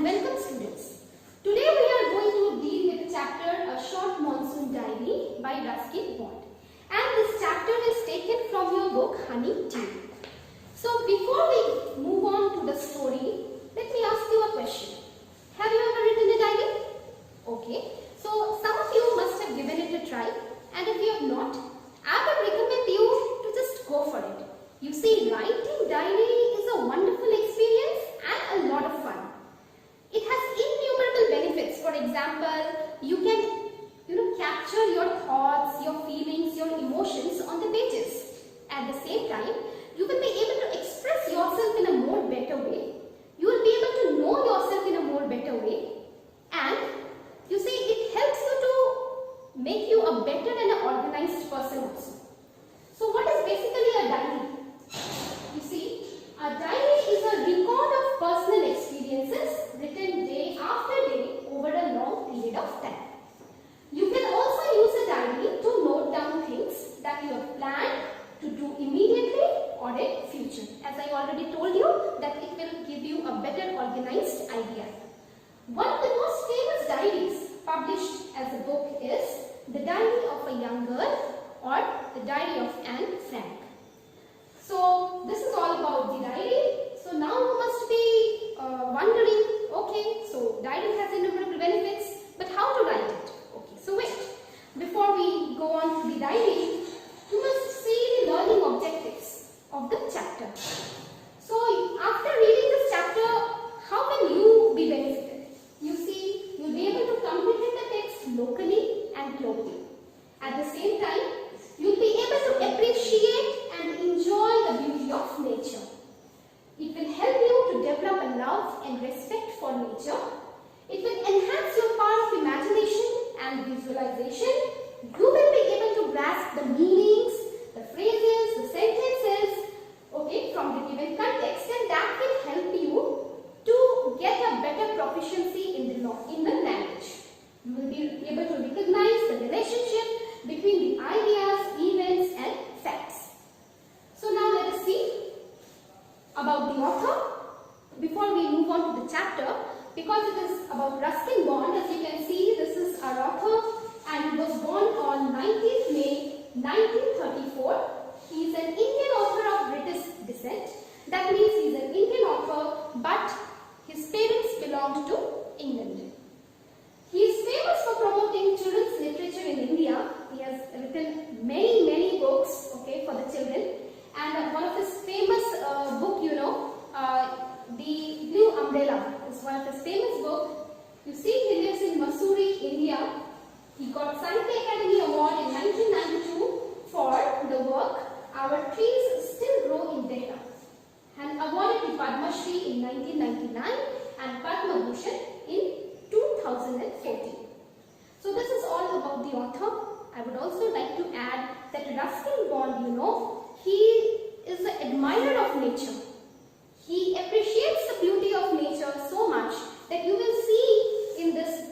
and welcome students. Today we are going to deal with the chapter A Short Monsoon Diary by Ruskin Bond, and this chapter is taken from your book Honeydew. So before we move on to the story, let me ask you a question. Have you ever written a diary? Okay, so some of you must have given it a try, and if you have not, I would recommend you to just go for it. You see, writing diary is a wonderful experience and a lot of fun. It has innumerable benefits. For example, you can capture your thoughts, your feelings, your emotions on the pages. At the same time, you will be able to express yourself in a more better way. You will be able to know yourself in a more better way. And you see, it helps you to make you a better and an organized person also. So what is basically a diary? You see, a diary is a record of personal experiences written day after day over a long period of time. You can also use a diary to note down things that you have planned to do immediately or in future. As I already told you, that it will give you a better organized idea. One of the most famous diaries published as a book is The Diary of a Young Girl or The Diary of Anne Frank. So this is all about the diary. So now you must be wondering, okay, so diary has innumerable benefits, but how to write it? Okay, so wait, before we go on to the diary, you must see the learning objectives of the chapter. So after reading this chapter, how can you be benefited? You see, you'll be able to comprehend the text locally and globally. At the same time, you'll be able to appreciate and enjoy the beauty of nature. It will help you to develop a love and respect for nature. It will enhance your power of imagination and visualization. You will be able to grasp the meanings, the phrases, the sentences, okay, from the given context, and that will help you to get a better proficiency in the language. You will be able to recognize the relationship between the ideas, events, and facts. So now let us see about the author. Before we move on to the chapter, because it is about Ruskin Bond, as you can see, this is our author, and he was born on 19th May 1934. He is an Indian author of British descent. That means he is an Indian author, but his parents belonged to England. He is famous for promoting children's literature in India. He has written many books, okay, for the children. And one of his famous book, The Blue Umbrella is one of his famous book. You see, he lives in Mansoon, India. He got Sahitya Academy Award in 1992 for the work Our Trees Still Grow in Delta, and awarded the Padma Shri in 1999 and Padma Bhushan in 2014. So this is all about the author. I would also like to add that Ruskin Bond, he is an admirer of nature. He appreciates the beauty of nature so much that you will see in this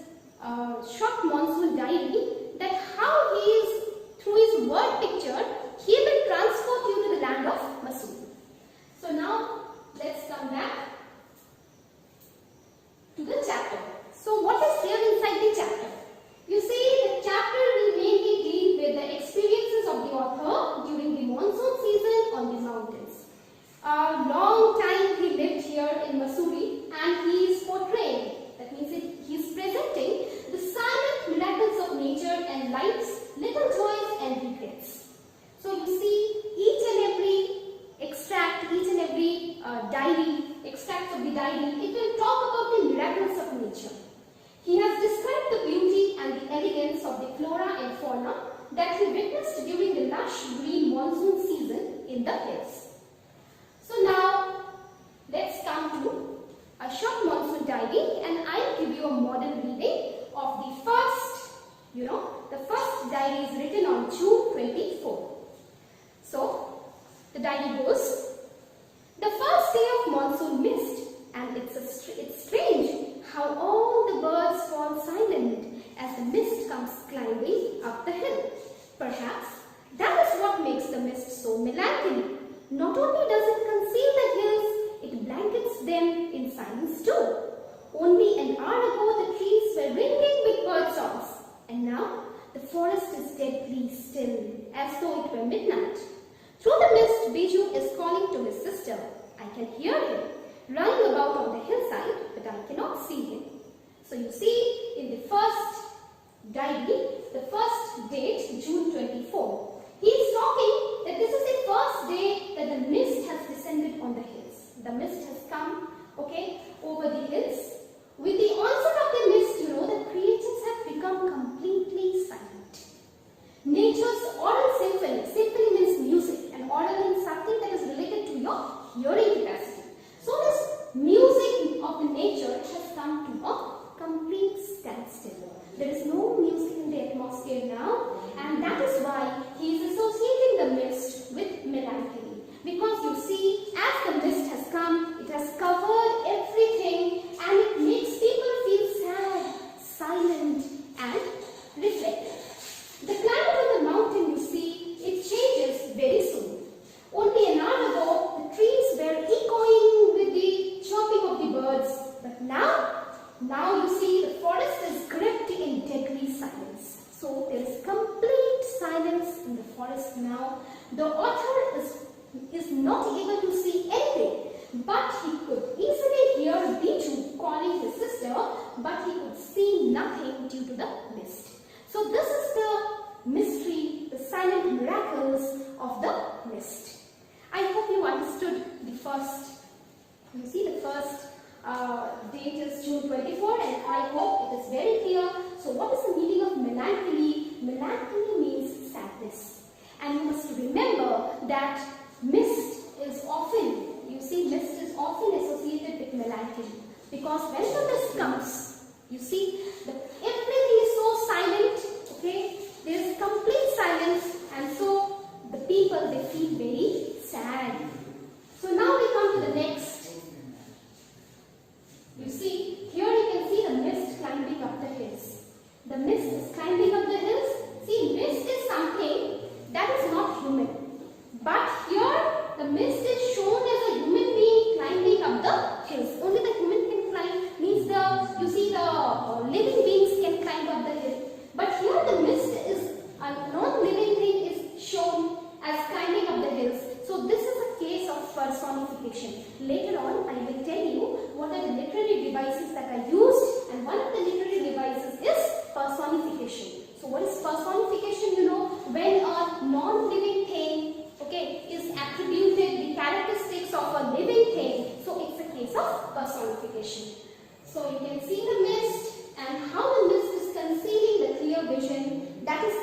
short monsoon diary that how he is, through his word picture, he will transport you to the land of Mansoon. So now let's come back to the chapter. So what is there inside the chapter? You see, the chapter will mainly deal with the experiences of the author during the monsoon season on the mountains. A long time he lived here in Mansoon, and he is portraying, that means he is presenting the silent miracles of nature and life's little joys and regrets. So you see, each and every extract, each and every extracts of the diary, it will talk about the miracles of nature. He has described the beauty and the elegance of the flora and fauna that he witnessed during the lush green monsoon season in the hills. So now, let's come to a short monsoon diary, and I'll give you a model reading of the first, the first diary is written on June 24. So, the diary goes, the first day of monsoon mist, and it's strange how all the birds fall silent as the mist comes climbing up the hill. Perhaps that is what makes the mist so melancholy. Not only does it conceal the hills, it blankets them in silence too. Only an hour ago the trees were ringing with bird songs, and now the forest is deadly still, as though it were midnight. Through the mist, Biju is calling to his sister. I can hear him running about on the hillside, but I cannot see him. So you see, in the first diary, the first date, June 24, he is talking that this is the first day that the mist has descended on the hills. The mist has come, okay, over the hills. With the onset of the mist, you know, the creatures have become completely silent. Nature's oral symphony, symphony means music, and oral means something that is related to your hearing capacity. So this music of the nature has come to a complete standstill. There is no music in the atmosphere now, and that is why he is associating the mist with melancholy. Because you see, as the mist has come, it has covered everything, and it makes people feel sad, silent, and reflective. The climate on the mountain, you see, it changes very soon. Only an hour ago, the trees were echoing with the chirping of the birds, but now you see the forest is gripped in deadly silence. So there is complete silence in the forest now. The author is not able to see anything, but he could easily hear Biju calling his sister, but he could see nothing due to the mist. So this is the mystery, the silent miracles of the mist. I hope you understood the first. You see, the first date is June 24, and I hope it is very clear. So what is the meaning of melancholy? Melancholy means sadness. And you must remember that mist is often, you see, mist is often associated with melancholy. Because when the mist comes, you see, everything is so silent, okay? There is complete silence, and so the people, they feel very sad. So now we come to the next. You see, here you can see the mist climbing up the hills. The mist is climbing up the hills. See, mist is something that is not human. But here, the mist is shown as a human being climbing up the hills. Only the human can climb, means you see the living beings can climb up the hill. But here the mist is, a non-living thing is shown as climbing up the hills. So this is a case of personification. Later on, I will tell you what are the literary devices that are used, and one of the literary devices is personification. So what is personification? You know, when a non-living thing, okay, is attributed the characteristics of a living thing, so it's a case of personification. So you can see the mist and how the mist is concealing the clear vision. That is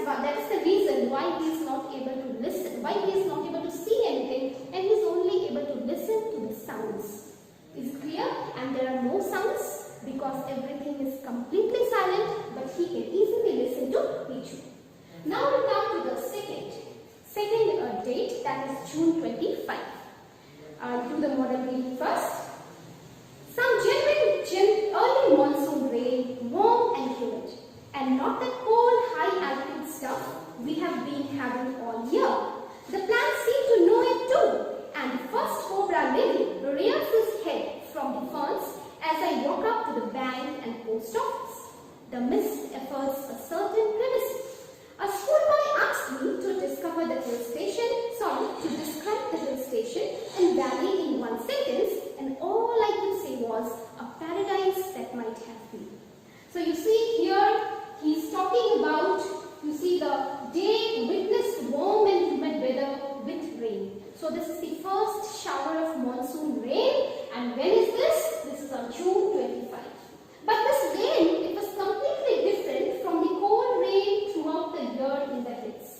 the reason why he is not able to listen, why he is not able to see anything, and he is only able to listen to the sounds. Is it clear? And there are no sounds because everything is completely silent, but he can easily listen to Biju. Now we come to the second date, that is June 25. I'll do the model reading first. Some genuine early monsoon rain, warm and humid, and not that cold high altitude stuff we have been having all year. The plants seem to know it too, and the first cobra lily rears his head from the ferns as I walk up to the bank and post office. The mist affords a certain privacy. A schoolboy asked me to describe the hill station and valley in one sentence, and all I could say was a paradise that might have been. So you see here, he's talking about, you see, the day witnessed warm and humid weather with rain. So this is the first shower of monsoon rain, and when is this? This is on June 25. But this rain, it was completely different from the cold rain throughout the year in the hills.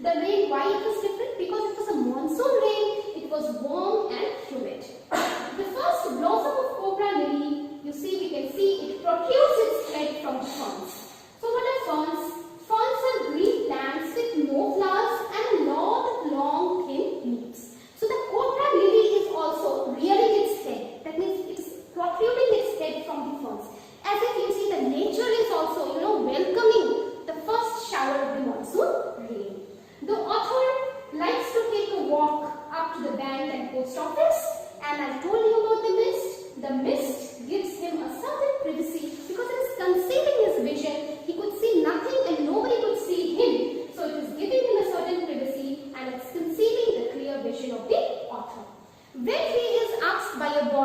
The rain, why it was different? Because it was a monsoon rain, it was warm and humid. The first blossom of cobra lily, you see, we can see it protrudes its head from the ferns. So what are ferns? Ferns are green plants with no flowers and a lot of long thin leaves. So the cobra lily is also rearing its head. That means it is protruding its head from the ferns. As if you see, the nature is also, welcoming the first shower of the monsoon rain. The author likes to take a walk up to the bank and post office, and I told you about the mist. The mist gives him a certain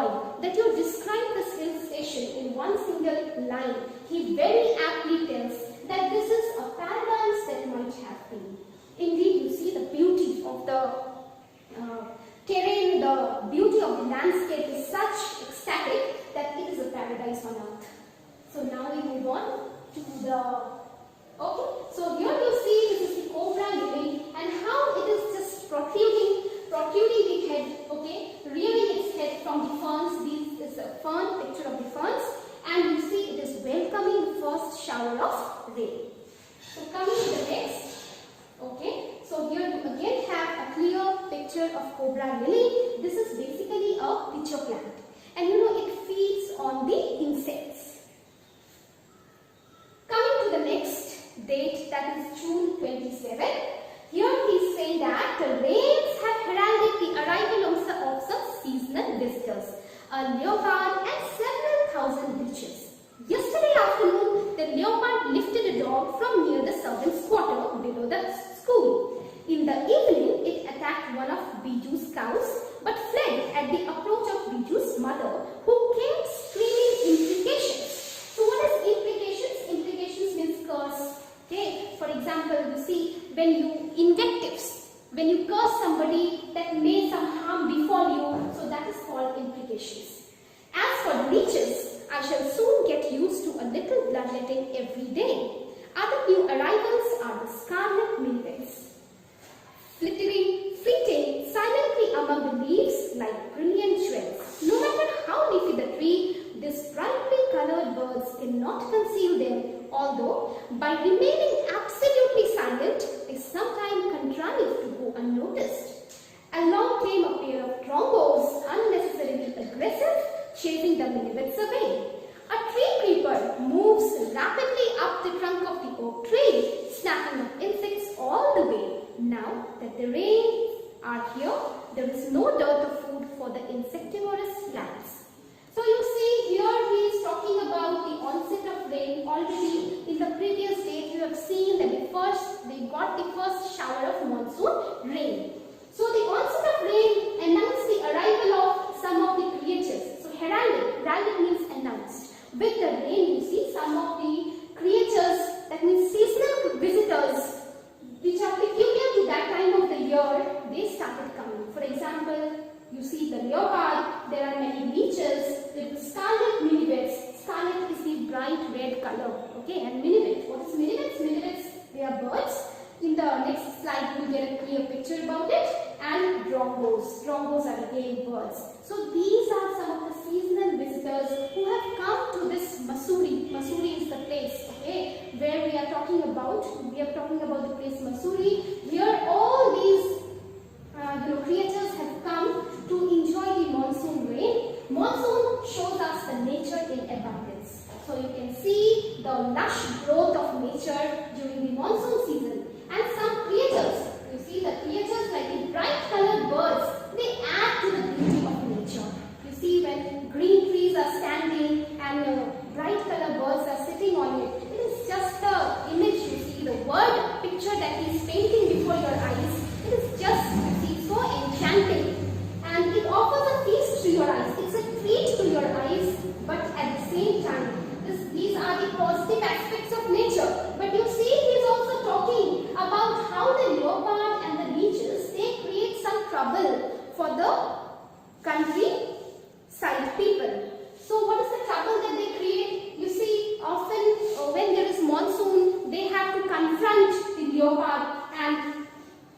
doubt that you describe this hill station in one single line, he very aptly tells that this is a paradise that might have been. Indeed, you see the beauty of the terrain, the beauty of the landscape is such ecstatic that it is a paradise on earth. So now we move on to the, okay, so here you see this is the cobra lily and how it is just protruding the head, okay, rearing its head from the ferns. This is a fern, picture of the ferns, and you see it is welcoming the first shower of rain. So coming to the next, okay, so here you again have a clear picture of cobra lily. This is basically a pitcher plant, and you know it feeds on the insects. Coming to the next date, that is June 27. Here he is saying that the rains have heralded the arrival of some seasonal visitors, a leopard and several thousand leeches. Yesterday afternoon, the leopard lifted a dog from near the servants' quarter below the school. In the evening, it attacked one of Biju's cows but fled at the approach of Biju's mother, who came screaming imprecations. So what is imprecations? Imprecations means curse. Okay, for example, you see when you invectives, when you curse somebody that may some harm befall you, so that is called imprecations. As for the leeches, I shall soon get used to a little bloodletting every day. Other new arrivals are the scarlet millets, fleeting silently among the leaves like brilliant jewels. No matter how leafy the tree, these brightly colored birds cannot conceal them, although by remaining absolutely silent, they sometimes contrive to go unnoticed. Along came a pair of trombos, unnecessarily aggressive, chasing the millets away. A tree creeper moves rapidly up the trunk of the oak tree, snapping up insects all the way. Now that the rains are here, there is no dearth of food for the insectivorous plants. So you see here he is talking about the onset of rain. Already in the previous date you have seen that they got the first shower of monsoon rain. So the onset of rain announced the arrival of some of the creatures. So heralded means announced. With the rain you see some of the creatures, that means seasonal visitors, which are peculiar to that time of the year, they started coming. For example, you see the leopard, there are many leeches, there is scarlet minivets. Scarlet is the bright red color, okay, and minivets. What is minivets? Minivets, they are birds. In the next slide, you will get a clear picture about it. And drombos. Drombos are again birds. So these are some of the seasonal visitors who have come to this Mansoon. Mansoon is the place, okay, where we are talking about. We are talking about the place Mansoon. Here all these creatures have come to enjoy the monsoon rain. Monsoon shows us the nature in abundance. So you can see the lush growth of nature during the monsoon season. And some creatures, you see the creatures like the bright colored birds, they add to the beauty of nature. You see when green trees are standing and bright colored birds are sitting on it, it is just the image you see, the word picture that he is painting before your eyes. It is just, you see, so enchanting. And it offers a feast to your eyes. It's a treat to your eyes, but at the same time, these are the positive aspects of nature. But you see, he is also talking about how the leopard and the leeches, they create some trouble for the countryside people. So what is the trouble that they create? You see, often when there is monsoon, they have to confront the leopard, and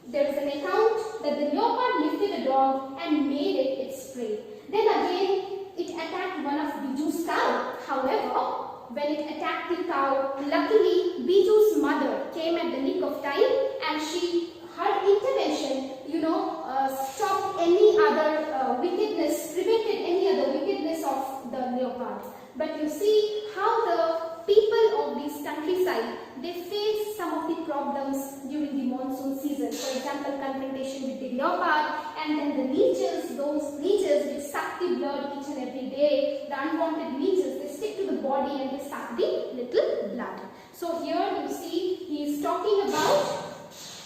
there is an account that the leopard lifted a dog and made it its prey. Then again, it attacked one of Biju's cow. However, when it attacked the cow, luckily Biju's mother came at the nick of time, and her intervention, stopped any other wickedness, prevented any other wickedness of the leopard. But you see how the people of this countryside, they face some of the problems during the monsoon season. For example, confrontation with the leopard, and then the leeches, those leeches which suck the blood each and every day, the unwanted leeches, they stick to the body and they suck the little blood. So here you see he is talking about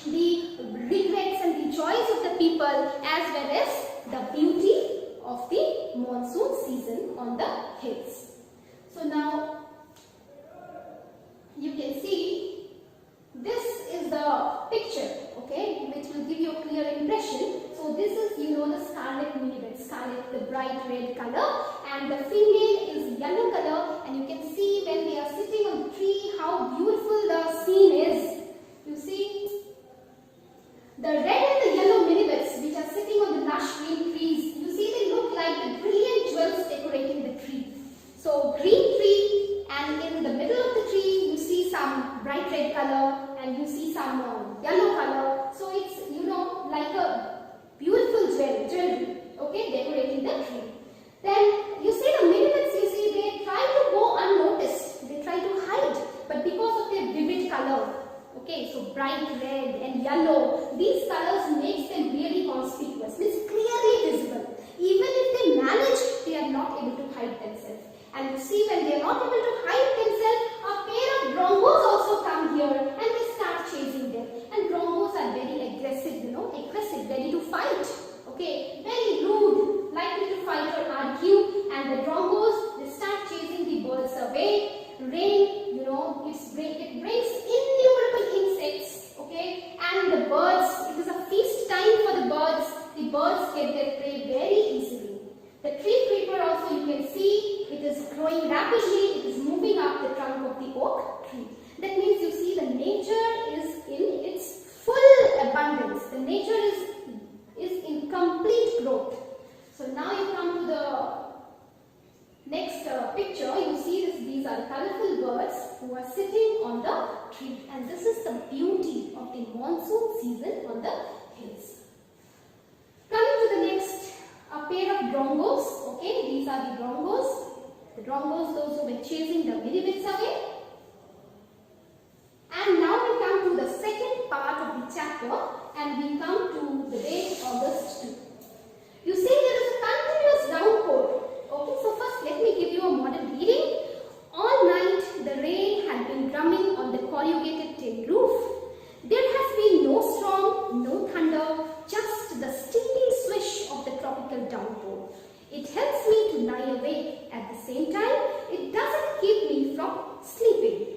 the regrets and the joys of the people, as well as the beauty of the monsoon season on the hills. So now you can see this is the picture, okay, which will give you a clear impression. So this is, you know, the scarlet minibet, scarlet, the bright red color, and the female is yellow color, and you can see when they are sitting on the tree how beautiful the scene is. You see the red and the yellow minibets which are sitting on the lush green trees. You see they look like the brilliant jewels decorating the tree. So green tree, and in the middle of the tree you see some bright red color and you see some yellow color. So it's, you know, like a beautiful jewelry, okay, decorating the tree. Then you see the minibets, you see they try to go unnoticed. They try to hide, but because of their vivid color, okay, so bright red and yellow, these colors makes them really conspicuous. It's clearly visible. Even if they manage, they are not able to hide themselves. And you see when they are not able to hide themselves, a pair of drongos also come here and they start chasing them. And drongos are very aggressive, you know, ready to fight. Okay, very rude, likely to fight or argue. And the drongos, they start chasing the birds away. Rain, you know, it brings innumerable insects, okay, and the birds, it is a feast time for the birds. The birds get their prey very easily. The tree creeper also, you can see, it is growing rapidly, it is moving up the trunk of the oak tree. That means you see the nature is in its full abundance. The nature is in complete growth. So now you come to the next picture. You see these are colorful birds who are sitting on the tree, and this is the beauty of the monsoon season on the hills. Coming to the next, a pair of drongos. Okay, these are the drongos. The drongos, those who were chasing the minibets away. And now we come to the second part of the chapter, and we come to the date August 2. You see there is a continuous downpour. Okay, so first let me give you a model reading. All night the rain had been drumming on the corrugated tin roof. There has been no storm, no thunder, just the steady swish of the tropical downpour. It helps me to lie awake. At the same time, it doesn't keep me from sleeping.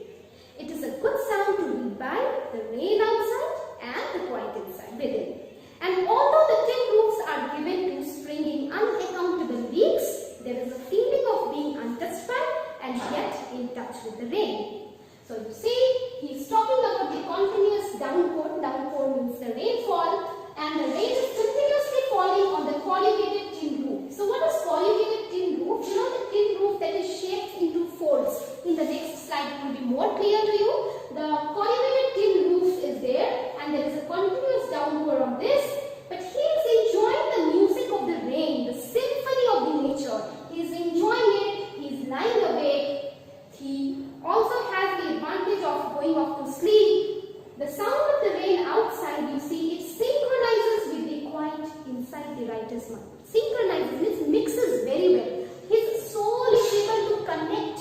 It is a good sound to read by, the rain outside and the quiet inside within. And although the tin roofs are given to springing unaccountable leaks, there is a feeling of being untouched by and yet in touch with the rain. So you see, he is talking about the continuous downpour. Downpour means the rainfall, and the rain is continuously falling on the corrugated tin roof. So what is corrugated tin roof? You know, the tin roof that is shaped into folds. In the next slide it will be more clear to you. The corrugated tin roof is there, and there is a continuous downpour on this. But he is enjoying the music of the rain, the symphony of the nature. He is enjoying it. He is lying awake. He also has the advantage of going off to sleep. The sound of the rain outside, you see, it synchronizes with the quiet inside the writer's mind. Synchronizes, it mixes very well. His soul is able to connect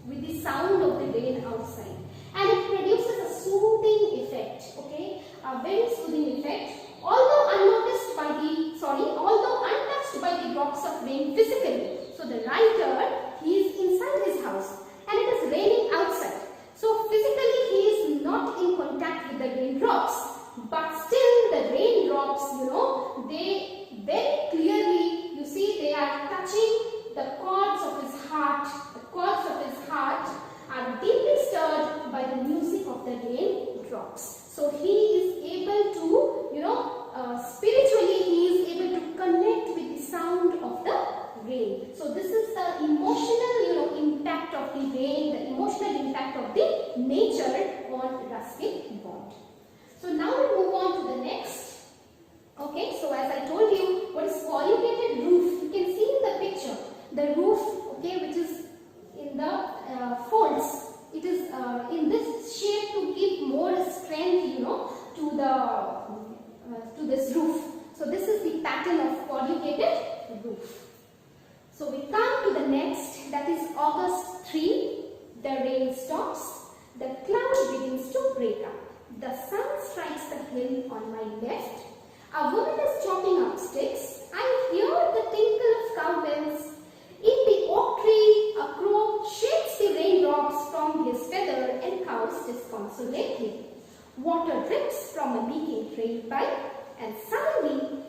with the sound of the rain outside, and it produces a soothing effect, okay, a very soothing effect. Although untouched by the drops of rain physically. So the writer, he is inside his house and it is raining outside. So physically he is not in contact with the raindrops, but still the raindrops, you know, they very clearly, you see, they are touching the chords of his heart. The chords of his heart are deeply stirred by the music of the raindrops. So he is able to, you know, spiritually he is able to connect with the sound of the rain. So this is the emotional, you know, impact of the rain, the emotional impact of the nature on Ruskin Bond. So now we move on to the next. Okay, so as I told you, what is corrugated roof? You can see in the picture the roof, okay, which is in the folds. It is in this shape to give more strength, you know, to this roof. So this is the pattern of corrugated roof. So we come to the next, that is August 3. The rain stops. The cloud begins to break up. The sun strikes the hill on my left. A woman is chopping up sticks. I hear the tinkle of of cowbells. In the oak tree, a crow shakes the raindrops from his feather and cows disconsolately. Water drips from a leaking drain pipe, and suddenly,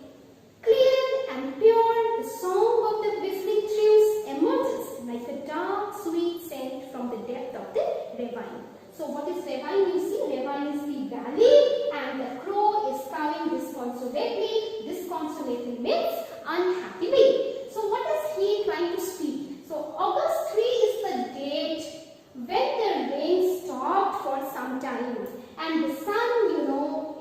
clear and pure, the song of the whistling trees emerges like a dark, sweet scent from the depth of the ravine. So what is ravine? You see, ravine is the valley, and the crow is cowing disconsolately. Disconsolately means unhappily. So what is he trying to speak? So August 3 is the date when the rain stopped for some time, and the sun,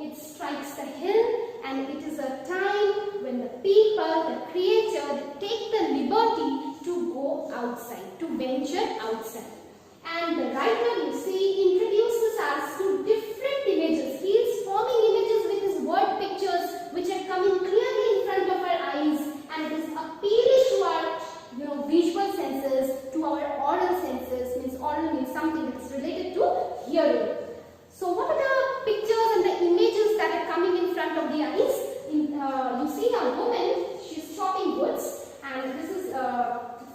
it strikes the hill, and it is a time when the people, the creature, they take the liberty to go outside, to venture outside. And the writer, you see, introduces us to different images. He is forming images with his word pictures which are coming clearly in front of our eyes, and it is appealing to our visual senses, to our oral senses. Means oral means something that is related to hearing. So what are the pictures and the images that are coming in front of the eyes? You see a woman, she is chopping woods, and this is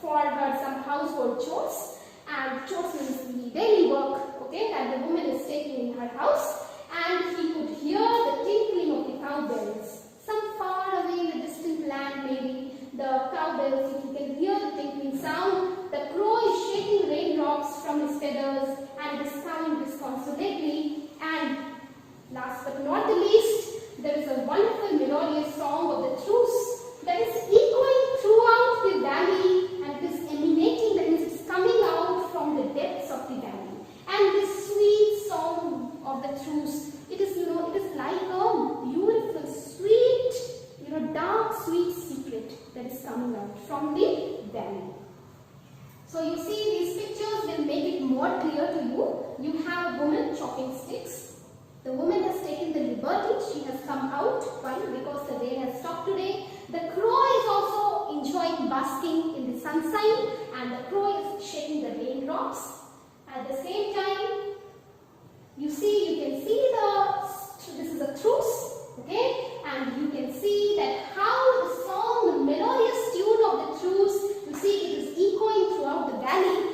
for her some household chores. And chores means the daily work, okay, that the woman is taking in her house. And he could hear the tinkling of the cowbells. Some far away in the distant land, maybe the cowbells, if you can hear the tinkling sound. The crow is shaking raindrops from his feathers, and it is cowing disconsolately. And last but not the least, there is a wonderful melodious song of the truce that is echoing throughout the valley, and it is emanating, that means it's coming out from the depths of the valley. And this sweet song of the truce, it is, it is like a beautiful, sweet, dark, sweet secret that is coming out from the valley. So you see, these pictures will make it more clear to you. You have a woman chopping sticks. The woman has taken the liberty. She has come out. Why? Because the rain has stopped today. The crow is also enjoying basking in the sunshine, and the crow is shaking the raindrops. At the same time, you can see this is a truce, okay? And you can see that how the song, the melodious tune of the truce, you see it is echoing throughout the valley.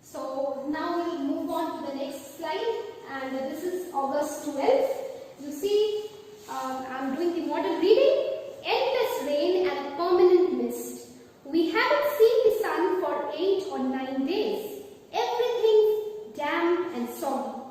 So now we'll move on to the next slide, and this is August 12th. You see, I'm doing the model reading. Endless rain and a permanent mist. We haven't seen the sun for 8 or 9 days. Everything damp and soggy.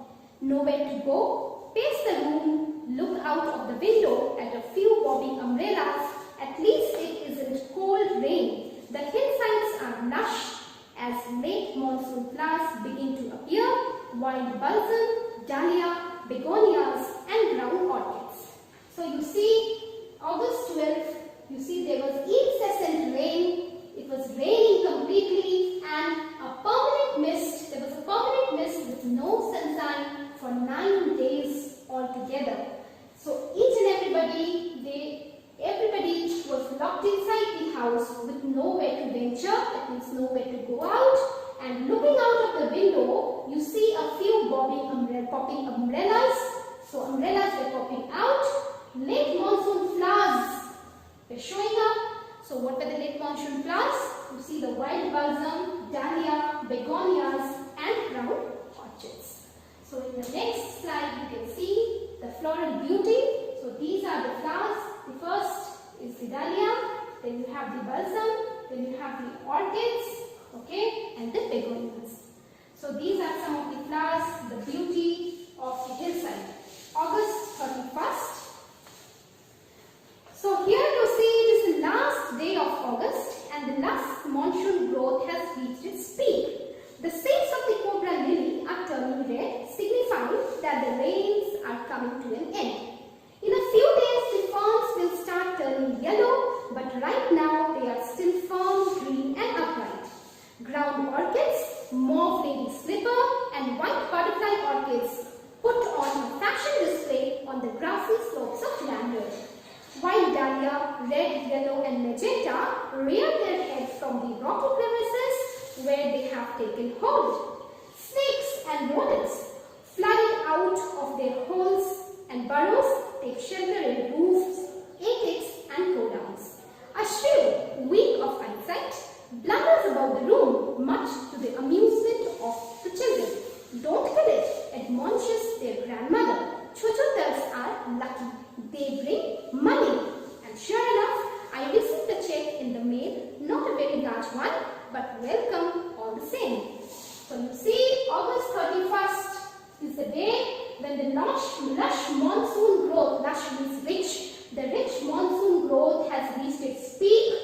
Nowhere to go. Pace the room. Look out of the window at a few bobbing umbrellas. At least it isn't cold rain. The hillsides are lush as late monsoon flowers begin to appear. Wild balsam, dahlia, begonias, and ground orchids. So you see, August 12th, you see there was incessant rain. It was raining completely, and a permanent mist. There was a permanent mist with no sunshine for 9 days altogether. So each and everybody was locked inside the house with nowhere to venture. That means nowhere to go out. And looking out of the window, you see a few popping umbrellas. So umbrellas were popping out. Late monsoon flowers were showing up. So what were the late monsoon flowers? You see the wild balsam, dahlia, begonias, and ground orchids. So in the next slide you can see the floral beauty. So these are the flowers. The first is the dahlia, then you have the balsam, then you have the orchids, okay, and the begonias. So these are some of the flowers, the beauty of the hillside. August 31st. So here you see it is the last day of August, and the last monsoon growth has reached its peak. The sails of the cobra lily are turning red, signifying that the rains are coming to an end. In a few days the ferns will start turning yellow, but right now they are still firm, green and upright. Ground orchids, mauve lady slipper and white butterfly orchids put on a fashion display on the grassy slopes of Lambert. White dahlia, red, yellow and magenta rear their heads from the rocky crevices where they have taken hold. Snakes and rodents, flooded out of their holes and burrows, take shelter in roofs, attics and godowns. A shrill are welcome all the same. So you see, August 31st is the day when the lush monsoon growth, lush means rich, the rich monsoon growth has reached its peak.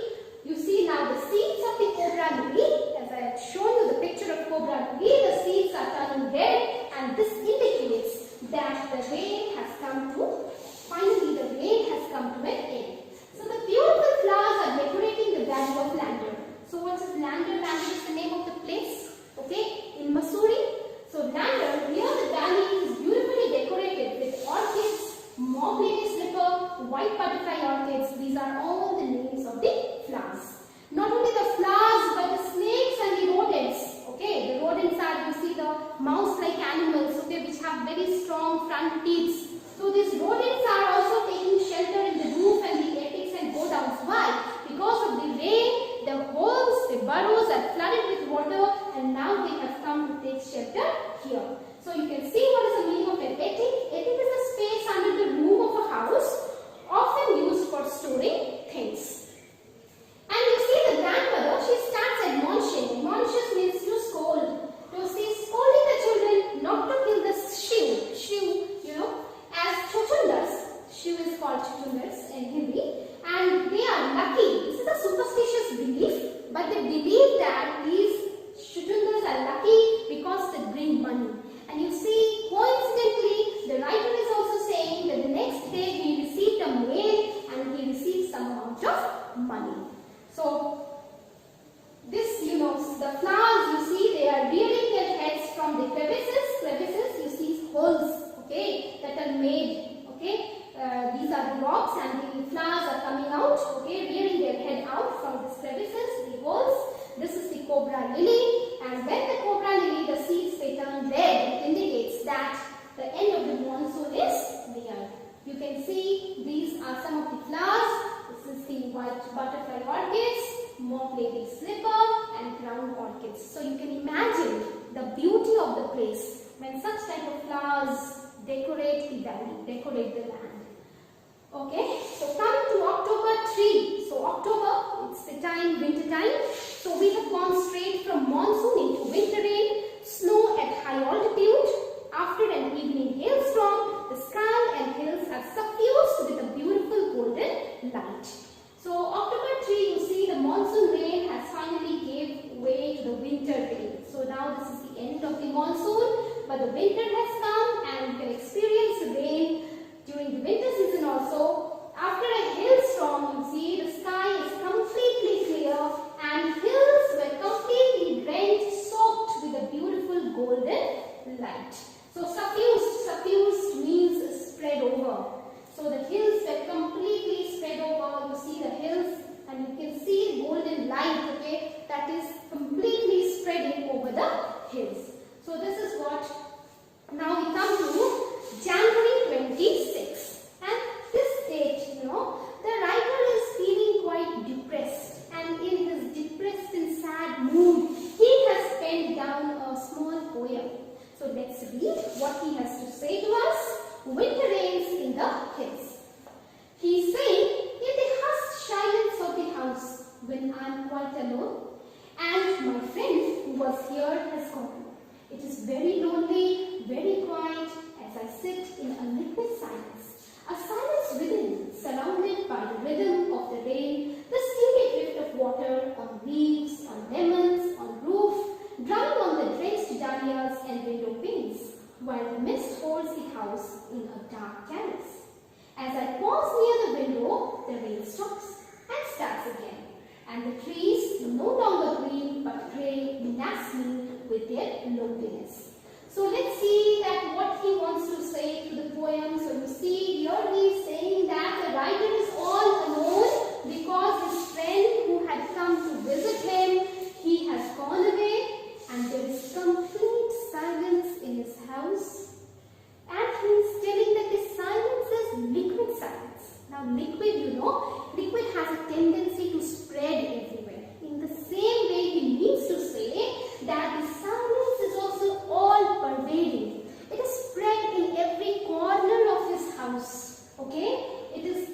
You see now the seeds of the cobra lily, as I have shown you the picture of cobra lily, the seeds are turning red, and this indicates that the rain has come to, finally the rain has come to an end. So the beautiful flowers are decorating the valley of Lander. So what is Lander? Lander is the name of the place, okay, in Missouri. So Lander, here the valley is beautifully decorated with orchids, mock lady slipper, white butterfly orchids. These are all the names of the flowers. Not only the flowers, but the snakes and the rodents. Okay, the rodents are, you see, the mouse-like animals, okay, which have very strong front teeth. So these rodents are also taking shelter in the roof and the attics and go down. Why? Because of the rain, the holes, the burrows are flooded with water, and now they have come to take shelter here. So you can see what is the meaning of an attic. Attic is a space under the roof of a house, often used for storing things. And you see the grandmother, she starts admonishing. Admonishes means to scold. So she's scolding the children not to kill the shrew. Shrew, you know, as chuchundas. Shrew is called chuchundas in Hindi. And they are lucky. This is a superstitious belief. But they believe that these chuchundas are lucky because they bring money. And you see, coincidentally, the writer is also saying that the next day he received a mail and he received some amount of money. So, this, you know, the flowers, you see, they are rearing their heads from the crevices. Crevices, you see holes, okay, that are made, okay. These are the rocks and the flowers are coming out, okay, rearing their head out from these crevices, the holes. This is the cobra lily, and when the cobra lily, the seeds, they turn red, it indicates that the end of the monsoon is near. You can see these are some of the flowers. This is the white butterfly orchids, mock lady slipper, and crown orchids. So you can imagine the beauty of the place when such type of flowers decorate the valley, decorate the land. Okay, so coming to October 3. So October, it's the time, winter time. So we have gone straight from monsoon into winter rain, snow at high altitude. After an evening hailstorm, the sky and hills are suffused with a beautiful golden light. So October 3, you see the monsoon rain has finally gave way to the winter rain. So now this is the end of the monsoon, but the winter has come and you can experience rain during the winter season also. After a hailstorm, you see the sky is completely clear and hills were completely drenched, soaked with a beautiful golden light. So suffused means spread over. So the hills were completely spread over. You see the hills and you can see golden light, okay, that is completely spreading over the hills. So this is what, now we come to January 26. And this date, you know, the writer is feeling quite depressed, and in his depressed and sad mood, he has penned down a small poem. So let's read what he has to say to us. Winter rains in the hills. He is saying, in the hushed silence of the house, when I am quite alone, and my friend who was here has gone. It is very lonely, very quiet, as I sit in a liquid silence. A silence within, surrounded by the rhythm of the rain, the steady drift of water on leaves, on lemons, on roof, drumming on the drenched dahlias and window panes, while the mist holds the house in a dark chalice. As I pause near the window, the rain stops and starts again, and the trees, no longer green but grey, menace me with their loneliness. So let's see that what he wants to say to the poem. So you see here he is saying that the writer is all alone because his friend who had come to visit him, he has gone away, and there is complete silence in his house. And he is telling that this silence is liquid silence. Now liquid, you know, liquid has a tendency to spread everywhere. In the same way, he means to say that the silence is also all pervading. It is spread in every corner of his house. Okay? It is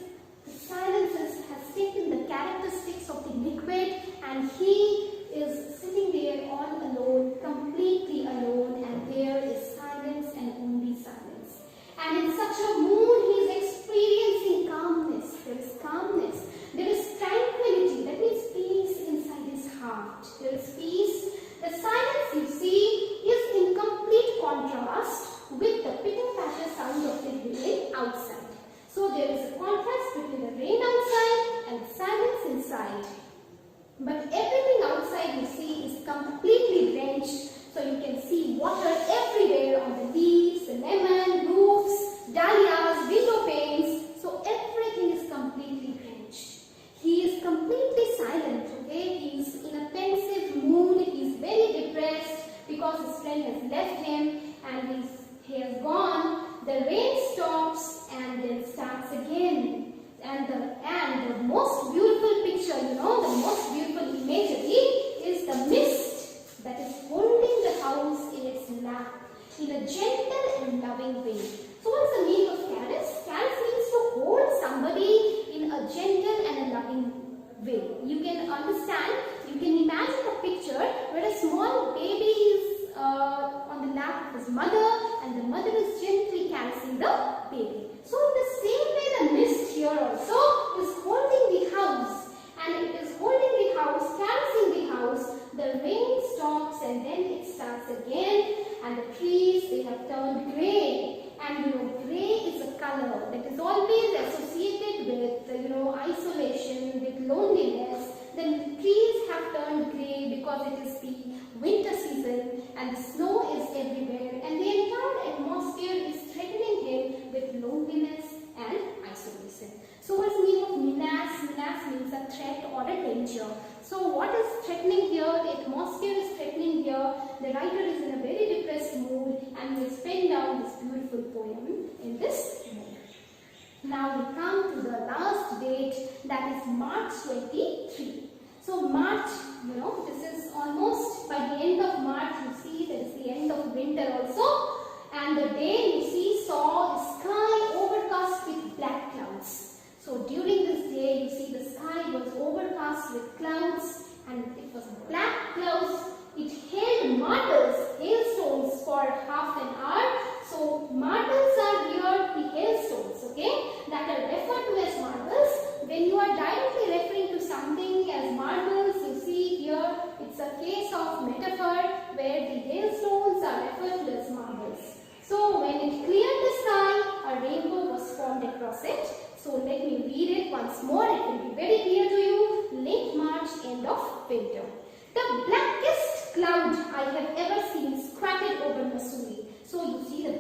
there is peace. The silence you see is in complete contrast with the pitter-patter sound of the rain outside. So there is a contrast between the rain outside and the silence inside. But everything outside you see is completely drenched. So you can see water everywhere on the leaves, the lemon, roofs, dahlias, window panes. So everything is completely drenched. He is completely silent, okay? He is in a pensive mood. He is very depressed because his friend has left him and he has gone. The rain stops and then starts again. And the most beautiful picture, the most beautiful imagery is the mist that is holding the house in its lap in a gentle and loving way. So what's the meaning of caress? Caress means to hold somebody in a gentle and a loving way. You can understand, you can imagine a picture where a small baby is on the lap of his mother and the mother is gently caressing the baby. So in the same way the mist here also is holding the house, and it is holding the house, caressing the house. The rain stops and then it starts again, and the trees, they have turned grey. And grey is a color that is always associated with isolation, with loneliness. The trees have turned grey because it is the winter season and the snow is everywhere, and the entire atmosphere is threatening him with loneliness and isolation. So what's the meaning of menace? Menace means a threat or a danger. So what is threatening here? The atmosphere is threatening here. The writer is in a very depressed mood and will pen down this beautiful poem in this mood. Now we come to the last date, that is March 23. So March, this is almost by the end of March. You see that is the end of winter also, and the day you see saw the sky overcast with black clouds. So during this day you see the sky was overcast with clouds, and it was black clouds. It hailed marbles, hailstones for half an hour. So marbles are here the hailstones, okay, that are referred to as marbles. When you are directly referring to something as marbles, you see here it's a case of metaphor where the hailstones are referred to as marbles. So when it cleared the sky, a rainbow was formed across it. So let me read it once more. It will be very clear to you. Late March, end of winter. The blackest cloud I have ever seen squatted over Mansoon. So you see the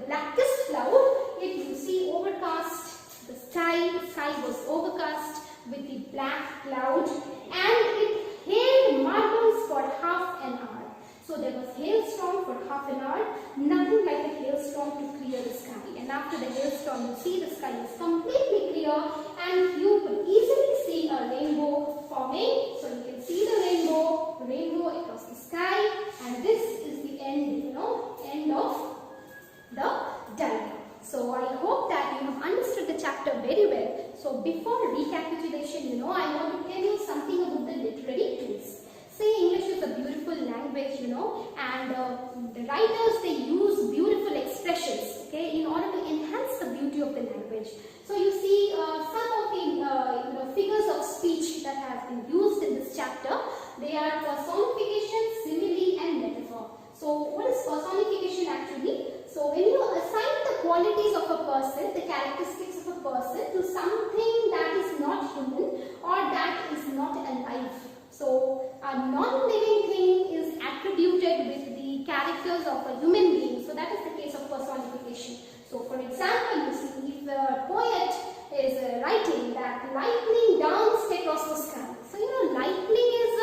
blackest cloud. If you see overcast, the sky was overcast with the black cloud, and it hailed marbles for half an hour. So there was hailstorm for half an hour, nothing like a hailstorm to clear the sky. And after the hailstorm, you see the sky is completely clear, and you could easily see a rainbow forming. So you can see the rainbow across the sky, and this is the end, end of the diagram. So I hope that you have understood the chapter very well. So before recapitulation, I want to tell you something about the literary tools. See, English is a beautiful language, and the writers, they use beautiful expressions, okay, in order to enhance the beauty of the language. So you see some of the figures of speech that have been used in this chapter. They are personification, simile, and metaphor. So what is personification actually? So when you assign the qualities of a person, the characteristics of a person to something that is not human or that is not alive. So a non-living thing is attributed with the characters of a human being. So that is the case of personification. So for example, you see if the poet is writing that lightning danced across the sky. So lightning is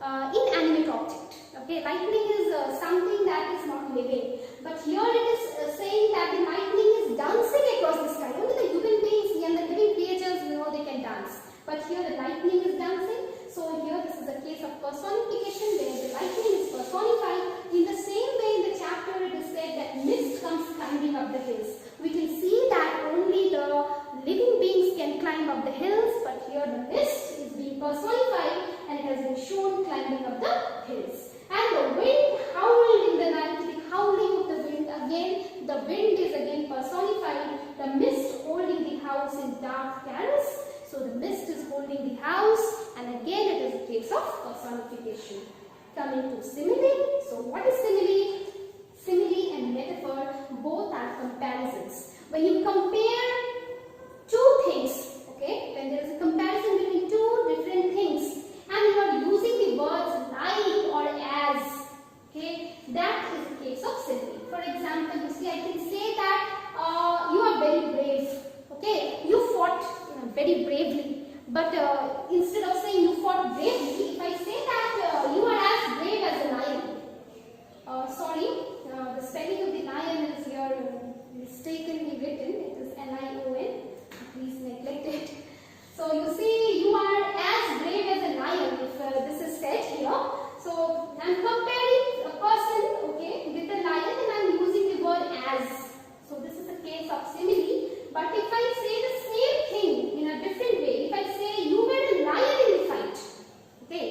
an inanimate object. Okay, lightning is something that is not living. But here it is saying that the lightning is dancing across the sky. Only the human beings and the living creatures, they can dance. But here the lightning is dancing. So here this is a case of personification where the lightning is personified. In the same way in the chapter it is said that mist comes climbing up the hills. We can see that only the living beings can climb up the hills, but here the mist is being personified and it has been shown climbing up the hills. And the wind howled in the night, the howling of the wind again, the wind is again personified. The mist holding the house in dark caress. So the mist is holding the house, and again it is a case of personification. Coming to simile. So what is simile? Simile and metaphor both are comparisons. When you compare two things, okay, when there is a comparison between two different things and you are using the words like or as, okay, that is the case of simile. For example, you see, I can say that you are very brave, okay, you fought very bravely, but instead of saying you fought bravely, if I say that you are as brave as a lion, the spelling of the lion is here mistakenly written, it is L-I-O-N, please neglect it. So you see, you are as brave as a lion if this is said here. So I am comparing a person, okay, with a lion and I am using the word as. So this is a case of simile. But if I say the same thing in a different way, if I say you were a lion in the fight, okay,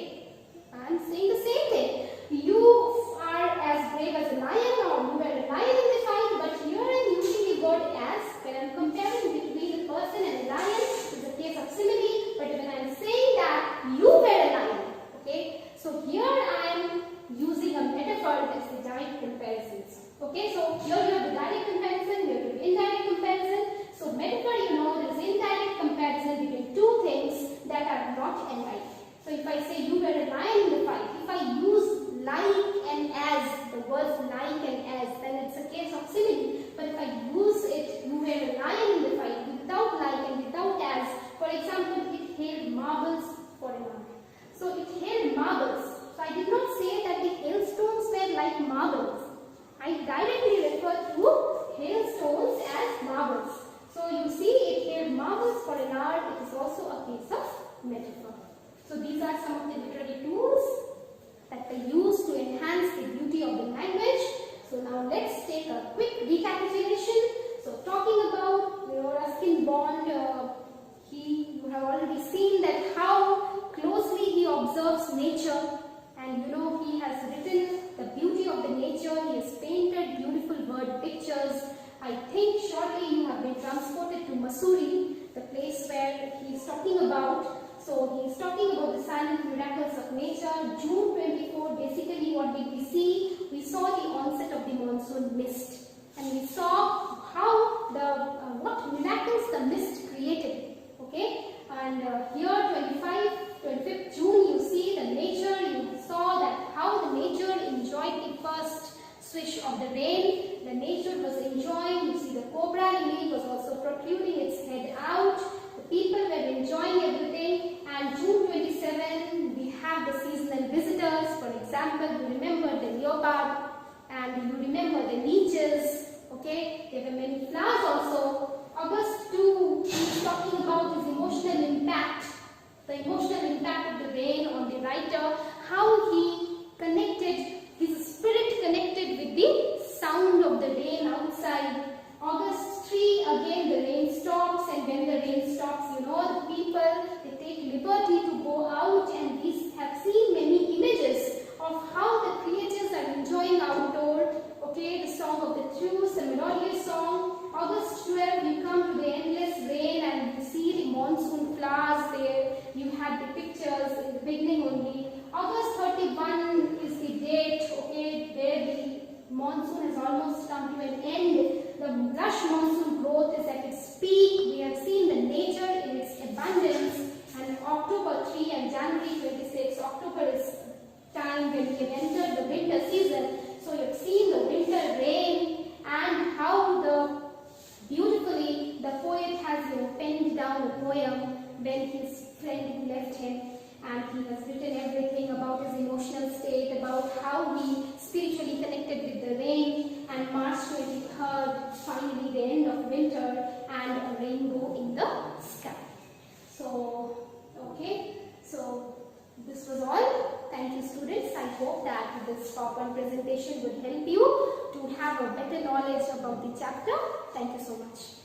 I am saying the same thing. You are as brave as a lion or you were a lion in the fight, but here I am using the word as. When I am comparing between a person and a lion, it is a case of simile. But when I am saying that you were a lion, okay, so here I am using a metaphor that's the direct comparisons. Okay, so here you have the direct comparison, here you have the indirect comparison. So metaphor, you know, there is indirect comparison between two things that are not alike. So if I say you were a lion in the fight, if I use like and as, the words like and as, then it's a case of simile. But if I use it, you were a lion in the fight, without like and without as, for example, it held marbles for a month. So it held marbles. So I did not say that the hailstones were like marbles. I directly refer to hailstones as marbles. So you see, it held marbles for an hour. It is also a case of metaphor. So these are some of the literary tools that we use to enhance the beauty of the language. So now let's take a quick recapitulation. So talking about Ruskin Bond, you have already seen that how closely he observes nature, and he has written the beauty of the nature. He has painted beautiful bird pictures. I think shortly you have been transported to Mansoon, the place where he is talking about. So he is talking about the silent miracles of nature. June 24, basically what did we see? We saw the onset of the monsoon mist, and we saw how what miracles the mist created. Okay, and here 25th June, you see the nature. You saw that how the nature enjoyed the first swish of the rain. The nature was enjoying. You see the cobra lily was also protruding its head out. The people were enjoying everything. And June 27, we have the seasonal visitors. For example, you remember the leopard and you remember the leeches. Okay, there were many flowers also. August 2, he is talking about his emotional impact. The emotional impact of the rain on the writer. How he connected, his spirit connected with the sound of the rain outside. August 3, again the rain stops, and when the rain stops, the people, they take liberty to go out, and we have seen many images of how the creatures are enjoying outdoor. Okay, the song of the trees, the melodious song. August 12, you come to the endless rain and you see the monsoon flowers there. You had the pictures in the beginning only. August 31 is the date, okay, where the monsoon has almost come to an end. The lush monsoon growth is at its peak. We have seen the nature in its abundance. And October 3 and January 26, October is time when we have entered the winter season. So you have seen the winter rain and how beautifully the poet has penned down a poem when his friend left him, and he has written everything about his emotional state, about how he spiritually connected with the rain, and March 23rd, finally the end of winter and a rainbow in the sky. So, okay, so this was all. Thank you, students. I hope that this PowerPoint presentation would help you to have a better knowledge about the chapter. Thank you so much.